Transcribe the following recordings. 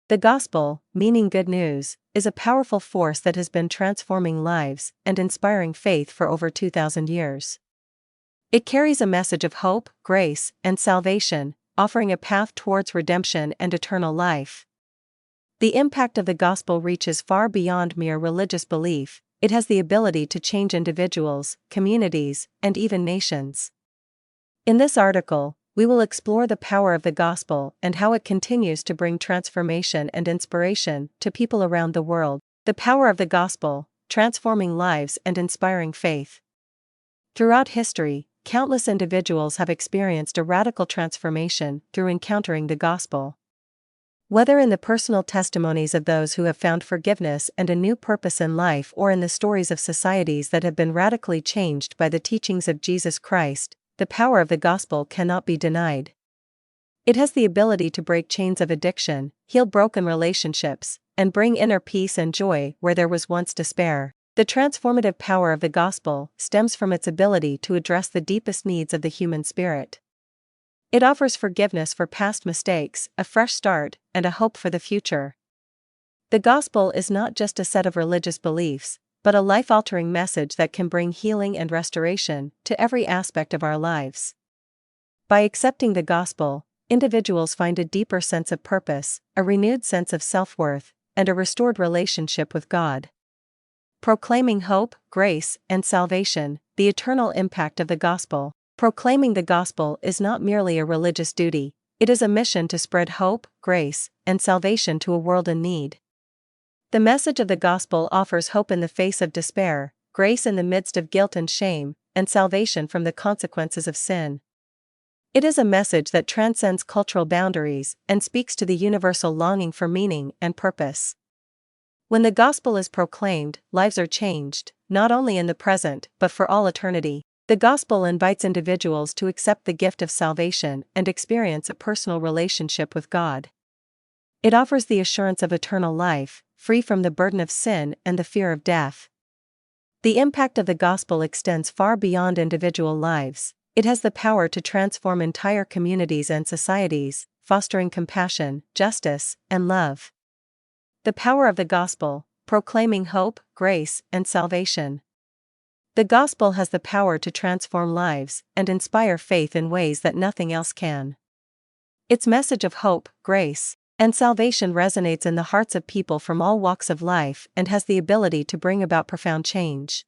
The gospel, meaning good news, is a powerful force that has been transforming lives and inspiring faith for over 2,000 years. It carries a message of hope, grace, and salvation, offering a path towards redemption and eternal life. The impact of the gospel reaches far beyond mere religious belief. It has the ability to change individuals, communities, and even nations. In this article, we will explore the power of the gospel and how it continues to bring transformation and inspiration to people around the world. The power of the gospel, transforming lives and inspiring faith. Throughout history, countless individuals have experienced a radical transformation through encountering the gospel. Whether in the personal testimonies of those who have found forgiveness and a new purpose in life, or in the stories of societies that have been radically changed by the teachings of Jesus Christ, the power of the gospel cannot be denied. It has the ability to break chains of addiction, heal broken relationships, and bring inner peace and joy where there was once despair. The transformative power of the gospel stems from its ability to address the deepest needs of the human spirit. It offers forgiveness for past mistakes, a fresh start, and a hope for the future. The gospel is not just a set of religious beliefs, but a life-altering message that can bring healing and restoration to every aspect of our lives. By accepting the gospel, individuals find a deeper sense of purpose, a renewed sense of self-worth, and a restored relationship with God. Proclaiming hope, grace, and salvation, the eternal impact of the gospel. Proclaiming the gospel is not merely a religious duty, it is a mission to spread hope, grace, and salvation to a world in need. The message of the gospel offers hope in the face of despair, grace in the midst of guilt and shame, and salvation from the consequences of sin. It is a message that transcends cultural boundaries and speaks to the universal longing for meaning and purpose. When the gospel is proclaimed, lives are changed, not only in the present but for all eternity. The gospel invites individuals to accept the gift of salvation and experience a personal relationship with God. It offers the assurance of eternal life, free from the burden of sin and the fear of death. The impact of the gospel extends far beyond individual lives. It has the power to transform entire communities and societies, fostering compassion, justice, and love. The power of the gospel, proclaiming hope, grace, and salvation. The gospel has the power to transform lives and inspire faith in ways that nothing else can. Its message of hope, grace, and salvation resonates in the hearts of people from all walks of life and has the ability to bring about profound change.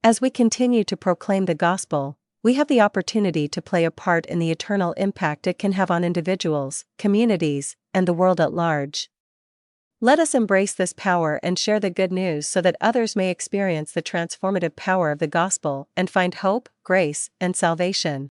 As we continue to proclaim the gospel, we have the opportunity to play a part in the eternal impact it can have on individuals, communities, and the world at large. Let us embrace this power and share the good news so that others may experience the transformative power of the gospel and find hope, grace, and salvation.